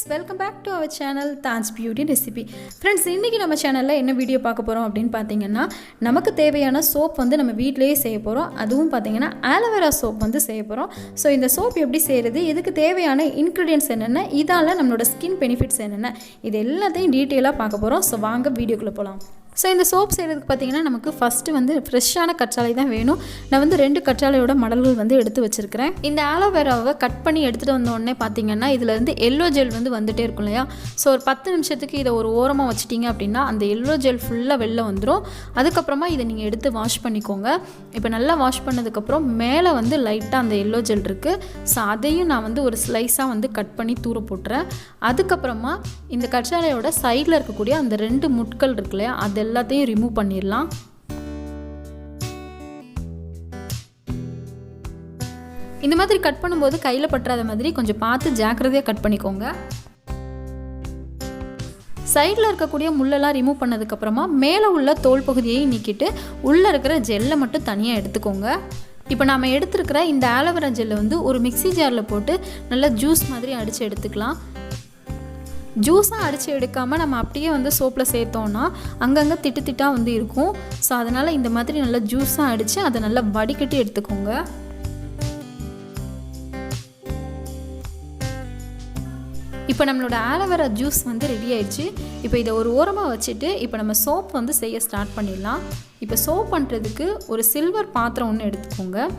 Welcome back to our channel தான்ஸ் beauty recipe. Friends, இன்றைக்கி நம்ம சேனலில் என்ன வீடியோ பார்க்க போகிறோம் அப்படின்னு பார்த்தீங்கன்னா, நமக்கு தேவையான சோப் வந்து நம்ம வீட்டிலேயே செய்ய போகிறோம். அதுவும் பார்த்தீங்கன்னா ஆலோவேரா சோப் வந்து செய்ய போகிறோம். ஸோ இந்த சோப் எப்படி செய்கிறது, இதுக்கு தேவையான இன்க்ரீடியன்ட்ஸ் என்னென்ன, இதால் நம்மளோட ஸ்கின் பெனிஃபிட்ஸ் என்னென்ன, இது எல்லாத்தையும் டீட்டெயிலாக பார்க்க போகிறோம். ஸோ வாங்க வீடியோக்குள்ளே போகலாம். ஸோ இந்த சோப் செய்கிறதுக்கு பார்த்திங்கன்னா நமக்கு ஃபஸ்ட்டு வந்து ஃப்ரெஷ்ஷான கற்றாழை தான் வேணும். நான் வந்து 2 கற்றாழையோட மடல்கள் வந்து எடுத்து வச்சுருக்கிறேன். இந்த ஆலோவேராவை கட் பண்ணி எடுத்துகிட்டு வந்தோடனே பார்த்திங்கன்னா இதிலேருந்து எல்லோ ஜெல் வந்து வந்துகிட்டே இருக்கும் இல்லையா. ஸோ ஒரு 10 நிமிஷத்துக்கு இதை ஒரு ஓரமாக வச்சிட்டிங்க அப்படின்னா அந்த எல்லோ ஜெல் ஃபுல்லாக வெளில வந்துடும். அதுக்கப்புறமா இதை நீங்கள் எடுத்து வாஷ் பண்ணிக்கோங்க. இப்போ நல்லா வாஷ் பண்ணதுக்கப்புறம் மேலே வந்து லைட்டாக அந்த எல்லோ ஜெல் இருக்குது. ஸோ அதையும் நான் வந்து ஒரு ஸ்லைஸாக வந்து கட் பண்ணி தூர போட்டுறேன். அதுக்கப்புறமா இந்த கற்றாழையோட சைடில் இருக்கக்கூடிய அந்த 2 முட்கள் இருக்கு இல்லையா, அது எல்லாத்தையும் ரிமூவ் பண்ணிடலாம். இந்த மாதிரி கட் பண்ணும்போது கையில் பற்றாத மாதிரி கொஞ்சம் பார்த்து ஜாக்கிரதையாக கட் பண்ணிக்கோங்க. சைடில் இருக்கக்கூடிய முள்ளெல்லாம் ரிமூவ் பண்ணதுக்கப்புறமா மேலே உள்ள தோல் பகுதியை நீக்கிட்டு உள்ளே இருக்கிற ஜெல்லை மட்டும் தனியாக எடுத்துக்கோங்க. இப்போ நாம் எடுத்துருக்கிற இந்த ஆலோவேரா ஜெல்லை வந்து ஒரு மிக்ஸி ஜாரில் போட்டு நல்லா ஜூஸ் மாதிரி அடித்து எடுத்துக்கலாம். ஜூஸாக அடித்து எடுக்காமல் நம்ம அப்படியே வந்து சோப்பில் சேர்த்தோன்னா அங்கங்கே திட்டாக வந்து இருக்கும். ஸோ அதனால் இந்த மாதிரி நல்லா ஜூஸாக அடித்து அதை நல்லா வடிகட்டி எடுத்துக்கோங்க. இப்போ நம்மளோட ஆலோவேரா ஜூஸ் வந்து ரெடி ஆயிடுச்சு. இப்போ இதை ஒரு ஓரமாக வச்சுட்டு இப்போ நம்ம சோப் வந்து செய்ய ஸ்டார்ட் பண்ணிடலாம். இப்போ சோப் பண்ணுறதுக்கு ஒரு சில்வர் பாத்திரம் ஒன்று எடுத்துக்கோங்க.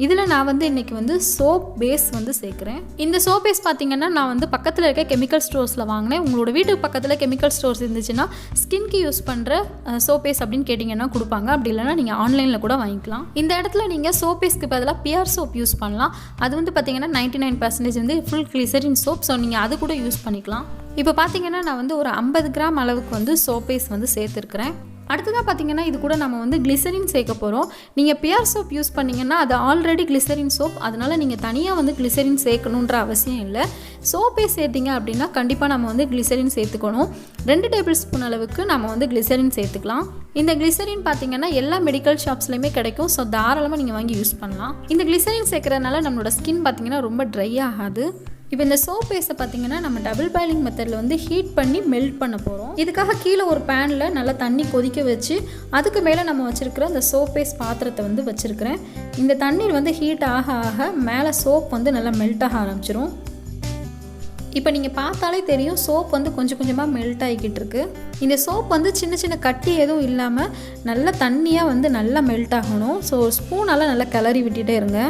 இதில் நான் வந்து இன்றைக்கி வந்து சோப் பேஸ் வந்து சேர்க்குறேன். இந்த சோப் பேஸ் பார்த்திங்கன்னா நான் வந்து பக்கத்தில் இருக்க கெமிக்கல் ஸ்டோர்ஸில் வாங்கினேன். உங்களோட வீட்டுக்கு பக்கத்தில் கெமிக்கல் ஸ்டோர்ஸ் இருந்துச்சுன்னா ஸ்கின்க்கு யூஸ் பண்ணுற சோப் பேஸ் அப்படின்னு கேட்டிங்கன்னா கொடுப்பாங்க. அப்படி இல்லைனா நீங்கள் ஆன்லைனில் கூட வாங்கிக்கலாம். இந்த இடத்துல நீங்கள் சோப் பேஸ்க்கு பதிலாக பியர் சோப் யூஸ் பண்ணலாம். அது வந்து பார்த்திங்கன்னா 99% வந்து ஃபுல் கிளிசரின் சோப். ஸோ நீங்கள் அது கூட யூஸ் பண்ணிக்கலாம். இப்போ பார்த்திங்கன்னா நான் வந்து ஒரு 50 கிராம் அளவுக்கு வந்து சோப் பேஸ் வந்து சேர்த்துருக்குறேன். அடுத்ததாக பார்த்திங்கன்னா இது கூட நம்ம வந்து கிளிசரின் சேர்க்க போகிறோம். நீங்கள் பியர் சோப் யூஸ் பண்ணிங்கன்னா அது ஆல்ரெடி கிளிசரின் சோப், அதனால் நீங்கள் தனியாக வந்து கிளிசரின் சேர்க்கணுன்ற அவசியம் இல்லை. சோப்பே சேர்த்திங்க அப்படின்னா கண்டிப்பாக நம்ம வந்து கிளிசரின் சேர்த்துக்கணும். 2 டேபிள் ஸ்பூன் அளவுக்கு நம்ம வந்து கிளிசரின் சேர்த்துக்கலாம். இந்த கிளிசரின் பார்த்திங்கன்னா எல்லா மெடிக்கல் ஷாப்ஸ்லையுமே கிடைக்கும். ஸோ தாராளமாக நீங்கள் வாங்கி யூஸ் பண்ணலாம். இந்த கிளிசரின் சேர்க்குறதுனால நம்மளோட ஸ்கின் பார்த்திங்கன்னா ரொம்ப ட்ரை ஆகாது. இப்போ இந்த சோப் பேஸை பார்த்திங்கன்னா நம்ம டபுள் பாயிலிங் மெத்தடில் வந்து ஹீட் பண்ணி மெல்ட் பண்ண போகிறோம். இதுக்காக கீழே ஒரு பேனில் நல்லா தண்ணி கொதிக்க வச்சு அதுக்கு மேலே நம்ம வச்சுருக்கிற இந்த சோப் பேஸ் பாத்திரத்தை வந்து வச்சுருக்கிறேன். இந்த தண்ணீர் வந்து ஹீட் ஆக ஆக மேலே சோப் வந்து நல்லா மெல்ட் ஆக ஆரம்பிச்சிரும். இப்போ நீங்கள் பார்த்தாலே தெரியும் சோப் வந்து கொஞ்சம் கொஞ்சமாக மெல்ட் ஆகிக்கிட்டு இருக்கு. இந்த சோப் வந்து சின்ன சின்ன கட்டி எதுவும் இல்லாமல் நல்லா தண்ணியாக வந்து நல்லா மெல்ட் ஆகணும். ஸோ ஒரு ஸ்பூனால் நல்லா கிளறி விட்டுட்டே இருங்க.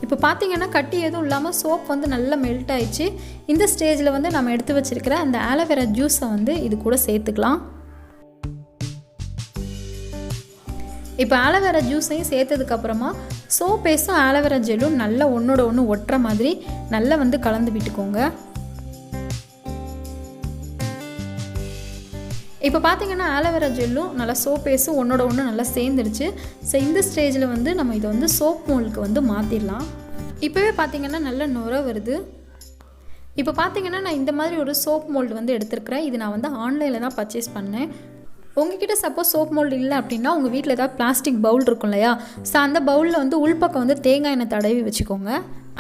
இப்போ பார்த்திங்கன்னா கட்டி எதுவும் இல்லாமல் சோப் வந்து நல்லா மெல்ட் ஆயிடுச்சு. இந்த ஸ்டேஜில் வந்து நம்ம எடுத்து வச்சுருக்கிற அந்த ஆலோவேரா ஜூஸை வந்து இது கூட சேர்த்துக்கலாம். இப்போ ஆலோவேரா ஜூஸையும் சேர்த்ததுக்கப்புறமா சோப் பேஸும் ஆலோவேரா ஜெல்லும் நல்லா ஒன்றோட ஒன்று ஒட்டுற மாதிரி நல்லா வந்து கலந்து விட்டுக்கோங்க. இப்போ பார்த்திங்கன்னா ஆலோவேரா ஜெல்லும் நல்லா சோப் பேஸும் ஒன்றோட ஒன்று நல்லா சேர்ந்துருச்சு. ஸோ இந்த ஸ்டேஜில் வந்து நம்ம இதை வந்து சோப் மோல்டுக்கு வந்து மாற்றிடலாம். இப்போவே பார்த்திங்கன்னா நல்ல நுர வருது. இப்போ பார்த்திங்கன்னா நான் இந்த மாதிரி ஒரு சோப் மோல்டு வந்து எடுத்துருக்கிறேன். இது நான் வந்து ஆன்லைனில் தான் பர்ச்சேஸ் பண்ணேன். உங்ககிட்ட சப்போஸ் சோப் மோல்டு இல்லை அப்படின்னா உங்கள் வீட்டில் ஏதாவது பிளாஸ்டிக் பவுல் இருக்கும் இல்லையா, ஸோ அந்த பவுலில் வந்து உள்பக்கம் வந்து தேங்காய் எண்ணெய் தடவி வச்சுக்கோங்க.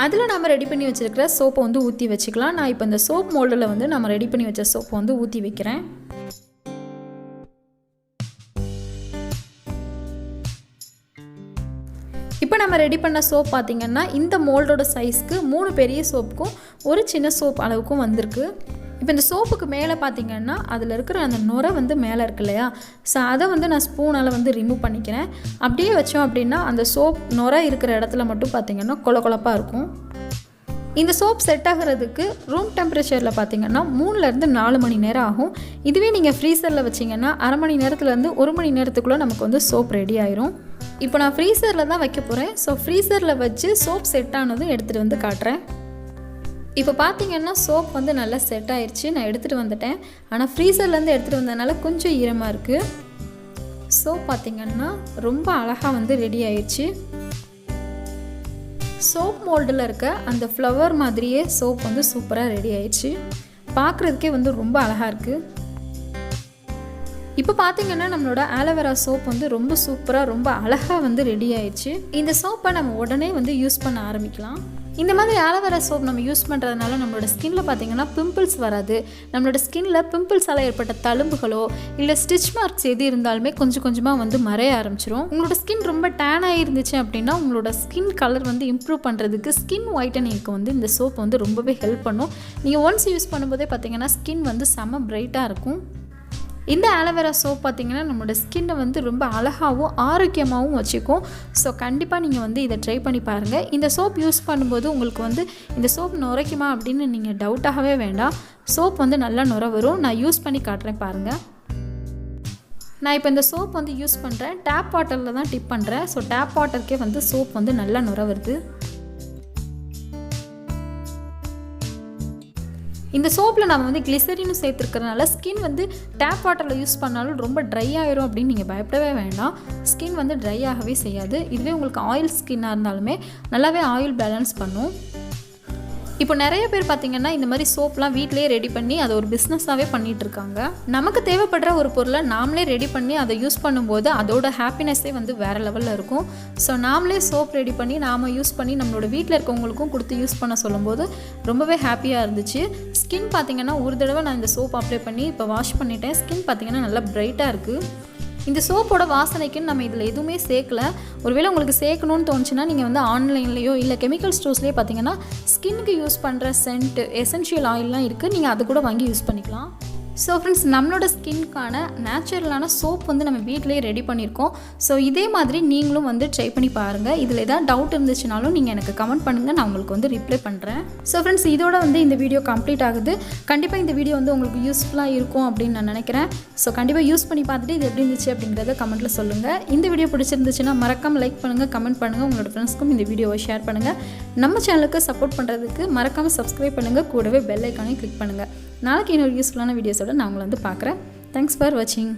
அதில் நம்ம ரெடி பண்ணி வச்சுருக்கிற சோப்பை வந்து ஊற்றி வச்சுக்கலாம். நான் இப்போ இந்த சோப் மோல்டில் வந்து நம்ம ரெடி பண்ணி வச்ச சோப்பை வந்து ஊற்றி வைக்கிறேன். இப்போ நம்ம ரெடி பண்ண சோப் பார்த்திங்கன்னா இந்த மோல்டோட சைஸ்க்கு 3 பெரிய சோப்புக்கும் ஒரு சின்ன சோப் அளவுக்கும் வந்திருக்கு. இப்போ இந்த சோப்புக்கு மேலே பார்த்திங்கன்னா அதில் இருக்கிற அந்த நுரை வந்து மேலே இருக்கு இல்லையா, ஸோ அதை வந்து நான் ஸ்பூனால் வந்து ரிமூவ் பண்ணிக்கிறேன். அப்படியே வச்சோம் அப்படின்னா அந்த சோப் நுரை இருக்கிற இடத்துல மட்டும் பார்த்திங்கன்னா கொழப்பாக இருக்கும். இந்த சோப் செட் ஆகிறதுக்கு ரூம் டெம்பரேச்சரில் பார்த்திங்கன்னா 3லேருந்து 4 மணி நேரம் ஆகும். இதுவே நீங்கள் ஃப்ரீசரில் வச்சிங்கன்னா அரை மணி நேரத்துலேருந்து 1 மணி நேரத்துக்குள்ளே நமக்கு வந்து சோப் ரெடி ஆயிரும். இப்போ நான் ஃப்ரீசரில் தான் வைக்க போகிறேன். ஸோ ஃப்ரீசரில் வச்சு சோப் செட் ஆனதும் எடுத்துகிட்டு வந்து காட்டுறேன். இப்போ பார்த்திங்கன்னா சோப் வந்து நல்லா செட் ஆயிடுச்சு. நான் எடுத்துகிட்டு வந்துட்டேன். ஆனால் ஃப்ரீசர்லேருந்து எடுத்துகிட்டு வந்ததுனால கொஞ்சம் ஈரமாக இருக்குது. சோப் பார்த்திங்கன்னா ரொம்ப அழகாக வந்து ரெடி ஆயிடுச்சு. சோப் மோல்டில் இருக்க அந்த ஃப்ளவர் மாதிரியே சோப் வந்து சூப்பராக ரெடி ஆயிடுச்சு. பார்க்குறதுக்கே வந்து ரொம்ப அழகாக இருக்குது. இப்போ பார்த்தீங்கன்னா நம்மளோட ஆலோவேரா சோப் வந்து ரொம்ப சூப்பராக ரொம்ப அழகாக வந்து ரெடி ஆயிடுச்சு. இந்த சோப்பை நம்ம உடனே வந்து யூஸ் பண்ண ஆரம்பிக்கலாம். இந்த மாதிரி ஆலோவேரா சோப் நம்ம யூஸ் பண்ணுறதுனால நம்மளோட ஸ்கின்ல பார்த்தீங்கன்னா பிம்பிள்ஸ் வராது. நம்மளோட ஸ்கின்ல பிம்பிள்ஸால் ஏற்பட்ட தழும்புகளோ இல்லை ஸ்டிச் மார்க்ஸ் எது இருந்தாலுமே கொஞ்சம் கொஞ்சமாக வந்து மறைய ஆரம்பிச்சிடும். உங்களோட ஸ்கின் ரொம்ப டேன் ஆகிருந்துச்சு அப்படின்னா உங்களோட ஸ்கின் கலர் வந்து இம்ப்ரூவ் பண்ணுறதுக்கு ஸ்கின் ஒயிட்டனிங்க்கு வந்து இந்த சோப் வந்து ரொம்பவே ஹெல்ப் பண்ணும். நீங்கள் ஒன்ஸ் யூஸ் பண்ணும்போதே பார்த்தீங்கன்னா ஸ்கின் வந்து செம்ம பிரைட்டாக இருக்கும். இந்த ஆலோவேரா சோப் பார்த்திங்கன்னா நம்மளோட ஸ்கின்னை வந்து ரொம்ப அழகாகவும் ஆரோக்கியமாகவும் வச்சுக்கும். ஸோ கண்டிப்பாக நீங்கள் வந்து இதை ட்ரை பண்ணி பாருங்கள். இந்த சோப் யூஸ் பண்ணும்போது உங்களுக்கு வந்து இந்த சோப் நுரைக்குமா அப்படின்னு நீங்கள் டவுட்டாகவே வேண்டாம். சோப் வந்து நல்லா நுரை வரும். நான் யூஸ் பண்ணி காட்டுறேன் பாருங்கள். நான் இப்போ இந்த சோப் வந்து யூஸ் பண்ணுறேன். டேப் வாட்டரில் தான் டிப் பண்ணுறேன். ஸோ டேப் வாட்டருக்கே வந்து சோப் வந்து நல்லா நுரை வருது. இந்த சோப்பில் நம்ம வந்து கிளிசரினும் சேர்த்துருக்கிறதுனால ஸ்கின் வந்து டேப் வாட்டரில் யூஸ் பண்ணாலும் ரொம்ப ட்ரை ஆயிரும் அப்படின்னு நீங்கள் பயப்படவே வேண்டாம். ஸ்கின் வந்து ட்ரை ஆகவே செய்யாது. இதுவே உங்களுக்கு ஆயில் ஸ்கின்னாக இருந்தாலுமே நல்லாவே ஆயில் பேலன்ஸ் பண்ணும். இப்போ நிறைய பேர் பார்த்திங்கன்னா இந்த மாதிரி சோப்லாம் வீட்டிலேயே ரெடி பண்ணி அதை ஒரு பிஸ்னஸாகவே பண்ணிகிட்ருக்காங்க. நமக்கு தேவைப்படுற ஒரு பொருளை நாமளே ரெடி பண்ணி அதை யூஸ் பண்ணும்போது அதோட ஹாப்பினஸ்ஸே வந்து வேறு லெவலில் இருக்கும். ஸோ நாமளே சோப் ரெடி பண்ணி நாம் யூஸ் பண்ணி நம்மளோட வீட்டில் இருக்கவங்களுக்கும் கொடுத்து யூஸ் பண்ண சொல்லும்போது ரொம்பவே ஹாப்பியாக இருந்துச்சு. ஸ்கின் பார்த்திங்கன்னா ஒரு தடவை நான் இந்த சோப் அப்ளை பண்ணி இப்போ வாஷ் பண்ணிட்டேன். ஸ்கின் பார்த்திங்கன்னா நல்லா பிரைட்டாக இருக்குது. இந்த சோப்போட வாசனைக்குன்னு நம்ம இதில் எதுவுமே சேர்க்கல. ஒருவேளை உங்களுக்கு சேர்க்கணும்னு தோணுச்சுன்னா நீங்கள் வந்து ஆன்லைன்லேயோ இல்லை கெமிக்கல் ஸ்டோர்ஸ்லேயே பார்த்தீங்கன்னா ஸ்கின்னுக்கு யூஸ் பண்ணுற சென்ட் எசென்ஷியல் ஆயிலெலாம் இருக்குது. நீங்கள் அதை கூட வாங்கி யூஸ் பண்ணிக்கலாம். ஸோ ஃப்ரெண்ட்ஸ், நம்மளோட ஸ்கின்க்கான நேச்சுரலான சோப் வந்து நம்ம வீட்டிலேயே ரெடி பண்ணியிருக்கோம். ஸோ இதே மாதிரி நீங்களும் வந்து ட்ரை பண்ணி பாருங்கள். இதில் ஏதாவது டவுட் இருந்துச்சுனாலும் நீங்கள் எனக்கு கமெண்ட் பண்ணுங்கள். நான் உங்களுக்கு வந்து ரிப்ளை பண்ணுறேன். ஸோ ஃப்ரெண்ட்ஸ், இதோட வந்து இந்த வீடியோ கம்ப்ளீட் ஆகுது. கண்டிப்பாக இந்த வீடியோ வந்து உங்களுக்கு யூஸ்ஃபுல்லாக இருக்கும் அப்படின்னு நான் நினைக்கிறேன். ஸோ கண்டிப்பாக யூஸ் பண்ணி பார்த்துட்டு இது எப்படி இருந்துச்சு அப்படிங்கிறத கமெண்ட்டில் சொல்லுங்கள். இந்த வீடியோ பிடிச்சிருந்துச்சுன்னா மறக்காமல் லைக் பண்ணுங்கள், கமெண்ட் பண்ணுங்கள். உங்களோட ஃப்ரெண்ட்ஸ்க்கும் இந்த வீடியோவை ஷேர் பண்ணுங்கள். நம்ம சேனலுக்கு சப்போர்ட் பண்ணுறதுக்கு மறக்காமல் சப்ஸ்கிரைப் பண்ணுங்கள். கூடவே பெல் ஐக்கானையும் கிளிக் பண்ணுங்கள். நாளைக்கு இன்னொரு யூஸ்ஃபுல்லான வீடியோஸோட நான் உங்களை வந்து பார்க்குறேன். தேங்க்ஸ் ஃபார் வாட்சிங்.